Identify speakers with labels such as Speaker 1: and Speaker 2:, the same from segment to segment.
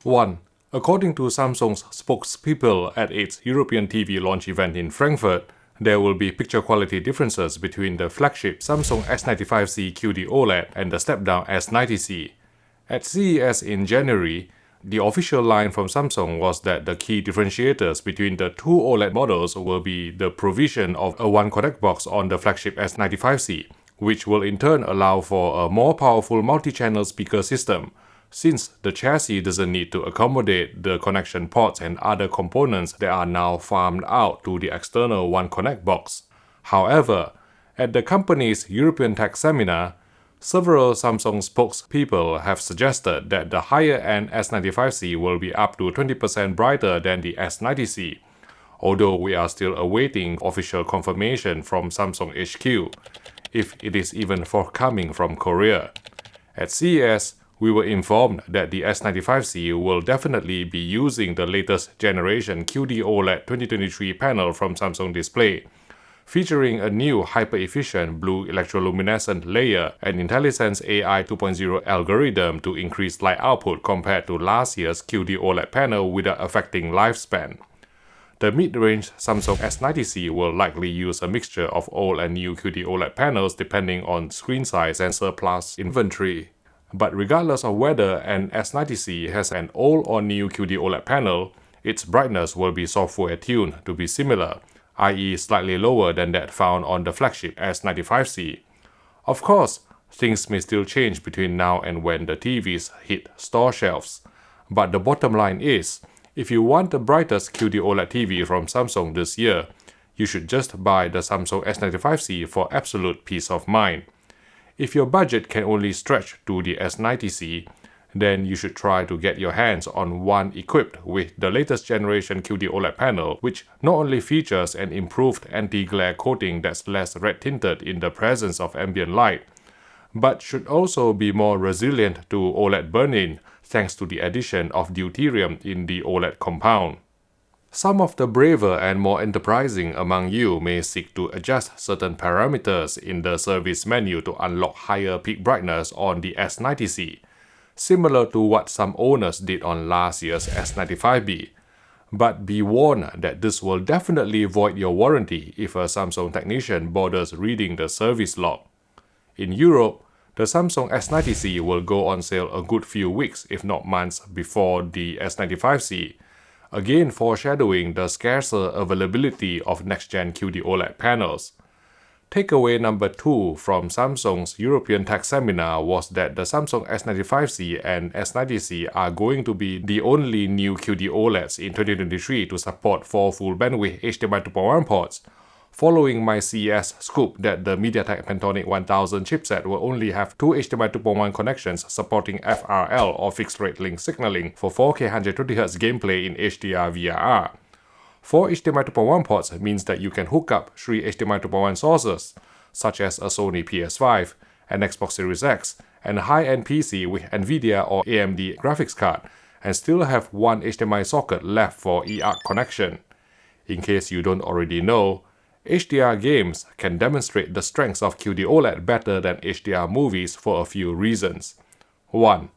Speaker 1: 1. According to Samsung's spokespeople at its European TV launch event in Frankfurt, there will be picture quality differences between the flagship Samsung S95C QD-OLED and the step-down S90C. At CES in January, the official line from Samsung was that the key differentiators between the two OLED models will be the provision of a one codec box on the flagship S95C, which will in turn allow for a more powerful multi-channel speaker system, since the chassis doesn't need to accommodate the connection ports and other components that are now farmed out to the external one connect box. However, at the company's European Tech Seminar, several Samsung spokespeople have suggested that the higher-end S95C will be up to 20% brighter than the S90C, although we are still awaiting official confirmation from Samsung HQ, if it is even forthcoming from Korea. At CES, we were informed that the S95C will definitely be using the latest generation QD-OLED 2023 panel from Samsung Display, featuring a new hyper-efficient blue electroluminescent layer and IntelliSense AI 2.0 algorithm to increase light output compared to last year's QD-OLED panel without affecting lifespan. The mid-range Samsung S90C will likely use a mixture of old and new QD-OLED panels depending on screen size and surplus inventory. But regardless of whether an S90C has an old or new QD-OLED panel, its brightness will be software tuned to be similar, i.e. slightly lower than that found on the flagship S95C. Of course, things may still change between now and when the TVs hit store shelves. But the bottom line is, if you want the brightest QD-OLED TV from Samsung this year, you should just buy the Samsung S95C for absolute peace of mind. If your budget can only stretch to the S90C, then you should try to get your hands on one equipped with the latest generation QD-OLED panel, which not only features an improved anti-glare coating that's less red-tinted in the presence of ambient light, but should also be more resilient to OLED burn-in thanks to the addition of deuterium in the OLED compound. Some of the braver and more enterprising among you may seek to adjust certain parameters in the service menu to unlock higher peak brightness on the S90C, similar to what some owners did on last year's S95B. But be warned that this will definitely void your warranty if a Samsung technician bothers reading the service log. In Europe, the Samsung S90C will go on sale a good few weeks if not months before the S95C, again foreshadowing the scarcer availability of next-gen QD-OLED panels. Takeaway number 2 from Samsung's European Tech Seminar was that the Samsung S95C and S90C are going to be the only new QD-OLEDs in 2023 to support 4 full bandwidth HDMI 2.1 ports, following my CES scoop that the MediaTek Pantonic 1000 chipset will only have 2 HDMI 2.1 connections supporting FRL or fixed rate link signaling for 4K 120Hz gameplay in HDR VRR. 4 HDMI 2.1 ports means that you can hook up 3 HDMI 2.1 sources, such as a Sony PS5, an Xbox Series X, and a high-end PC with NVIDIA or AMD graphics card, and still have one HDMI socket left for eARC connection. In case you don't already know, HDR games can demonstrate the strengths of QD-OLED better than HDR movies for a few reasons. 1.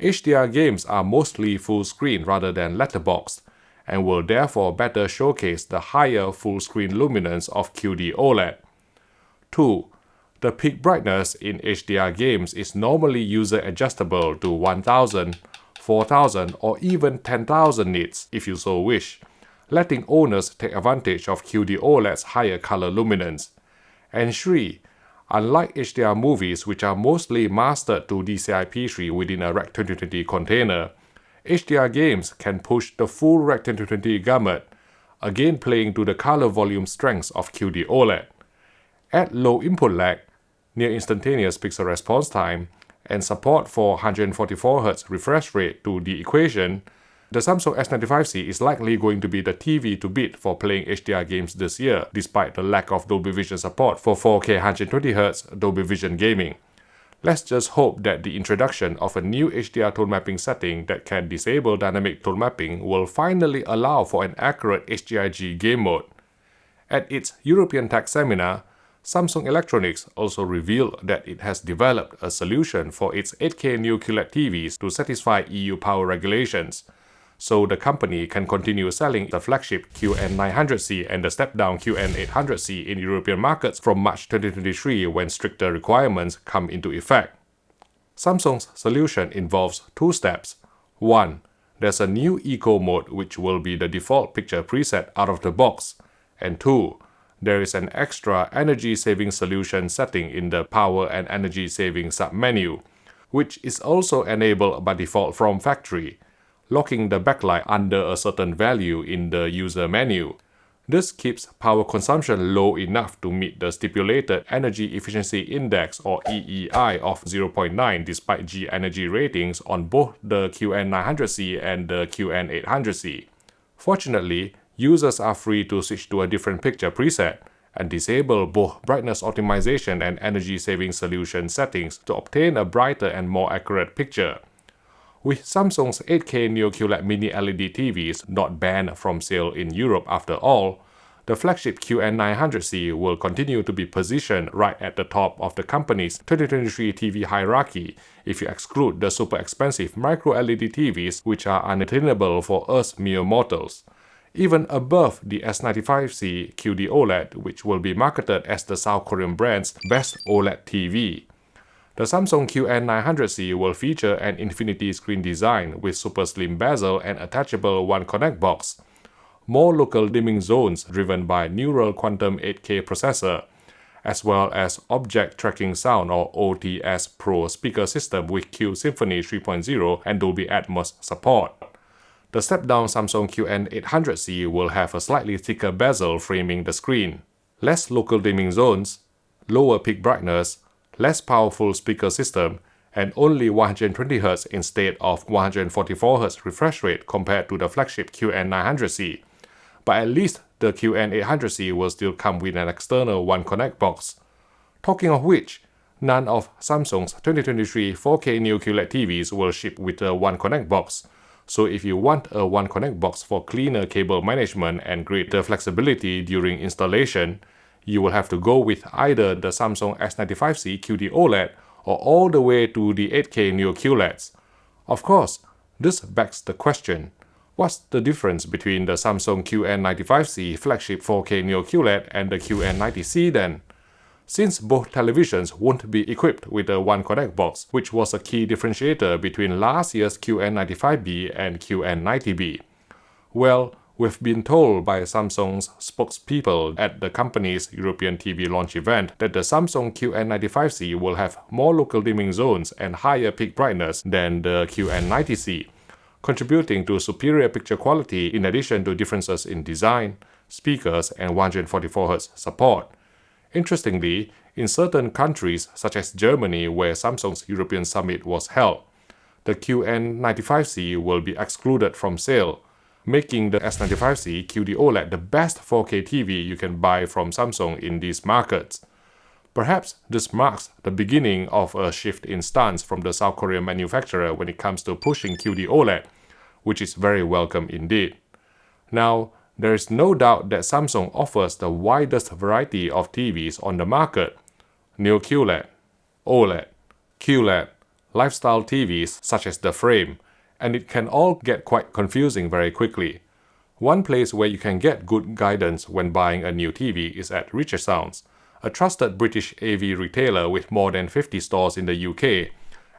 Speaker 1: HDR games are mostly full screen rather than letterboxed, and will therefore better showcase the higher full-screen luminance of QD-OLED. 2. The peak brightness in HDR games is normally user-adjustable to 1000, 4000 or even 10,000 nits if you so wish, letting owners take advantage of QD-OLED's higher color luminance. And 3. Unlike HDR movies which are mostly mastered to DCI-P3 within a Rec 2020 container, HDR games can push the full Rec 2020 gamut, again playing to the color volume strengths of QD-OLED. Add low input lag, near instantaneous pixel response time, and support for 144Hz refresh rate to the equation, the Samsung S95C is likely going to be the TV to beat for playing HDR games this year, despite the lack of Dolby Vision support for 4K 120Hz Dolby Vision gaming. Let's just hope that the introduction of a new HDR tone mapping setting that can disable dynamic tone mapping will finally allow for an accurate HDRG game mode. At its European Tech Seminar, Samsung Electronics also revealed that it has developed a solution for its 8K Neo QLED TVs to satisfy EU power regulations, so the company can continue selling the flagship QN900C and the step-down QN800C in European markets from March 2023 when stricter requirements come into effect. Samsung's solution involves two steps. 1. There's a new Eco mode which will be the default picture preset out of the box. And 2. There is an extra energy-saving solution setting in the Power and Energy Saving submenu, which is also enabled by default from factory, locking the backlight under a certain value in the user menu. This keeps power consumption low enough to meet the stipulated Energy Efficiency Index or EEI of 0.9 despite G energy ratings on both the QN900C and the QN800C. Fortunately, users are free to switch to a different picture preset and disable both brightness optimization and energy saving solution settings to obtain a brighter and more accurate picture. With Samsung's 8K Neo QLED Mini LED TVs not banned from sale in Europe after all, the flagship QN900C will continue to be positioned right at the top of the company's 2023 TV hierarchy if you exclude the super expensive micro LED TVs which are unattainable for us mere mortals, even above the S95C QD-OLED, which will be marketed as the South Korean brand's best OLED TV. The Samsung QN900C will feature an infinity screen design with super slim bezel and attachable One Connect box, more local dimming zones driven by Neural Quantum 8K processor, as well as Object Tracking Sound or OTS Pro speaker system with Q Symphony 3.0 and Dolby Atmos support. The step-down Samsung QN800C will have a slightly thicker bezel framing the screen, less local dimming zones, lower peak brightness, less powerful speaker system, and only 120Hz instead of 144Hz refresh rate compared to the flagship QN900C. But at least the QN800C will still come with an external One Connect box. Talking of which, none of Samsung's 2023 4K Neo QLED TVs will ship with a One Connect box, so if you want a One Connect box for cleaner cable management and greater flexibility during installation, you will have to go with either the Samsung S95C QD-OLED or all the way to the 8K Neo QLEDs. Of course, this begs the question, what's the difference between the Samsung QN95C flagship 4K Neo QLED and the QN90C then? Since both televisions won't be equipped with a One Connect box, which was a key differentiator between last year's QN95B and QN90B. Well, we've been told by Samsung's spokespeople at the company's European TV launch event that the Samsung QN95C will have more local dimming zones and higher peak brightness than the QN90C, contributing to superior picture quality in addition to differences in design, speakers, and 144Hz support. Interestingly, in certain countries such as Germany where Samsung's European Summit was held, the QN95C will be excluded from sale, making the S95C QD-OLED the best 4K TV you can buy from Samsung in these markets. Perhaps this marks the beginning of a shift in stance from the South Korean manufacturer when it comes to pushing QD-OLED, which is very welcome indeed. Now, there is no doubt that Samsung offers the widest variety of TVs on the market. Neo QLED, OLED, QLED, lifestyle TVs such as the Frame, and it can all get quite confusing very quickly. One place where you can get good guidance when buying a new TV is at Richer Sounds, a trusted British AV retailer with more than 50 stores in the UK,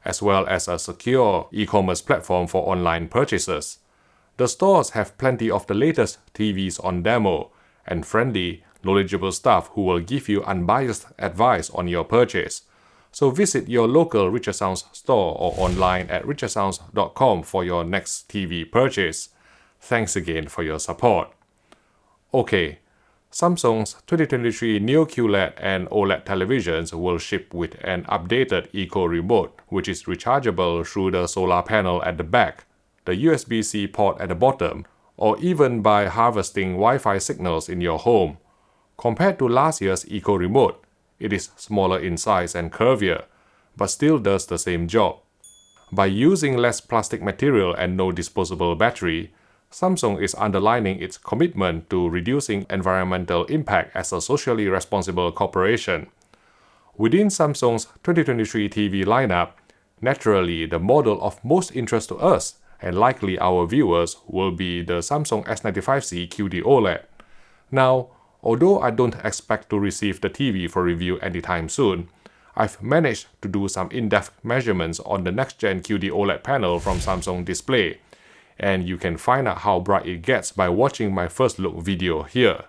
Speaker 1: as well as a secure e-commerce platform for online purchases. The stores have plenty of the latest TVs on demo, and friendly, knowledgeable staff who will give you unbiased advice on your purchase. So visit your local Richer Sounds store or online at richersounds.com for your next TV purchase. Thanks again for your support. Okay, Samsung's 2023 Neo QLED and OLED televisions will ship with an updated Eco Remote, which is rechargeable through the solar panel at the back, the USB-C port at the bottom, or even by harvesting Wi-Fi signals in your home. Compared to last year's Eco Remote, it is smaller in size and curvier, but still does the same job. By using less plastic material and no disposable battery, Samsung is underlining its commitment to reducing environmental impact as a socially responsible corporation. Within Samsung's 2023 TV lineup, naturally the model of most interest to us, and likely our viewers, will be the Samsung S95C QD-OLED. Now, although I don't expect to receive the TV for review anytime soon, I've managed to do some in-depth measurements on the next-gen QD-OLED panel from Samsung Display, and you can find out how bright it gets by watching my first look video here.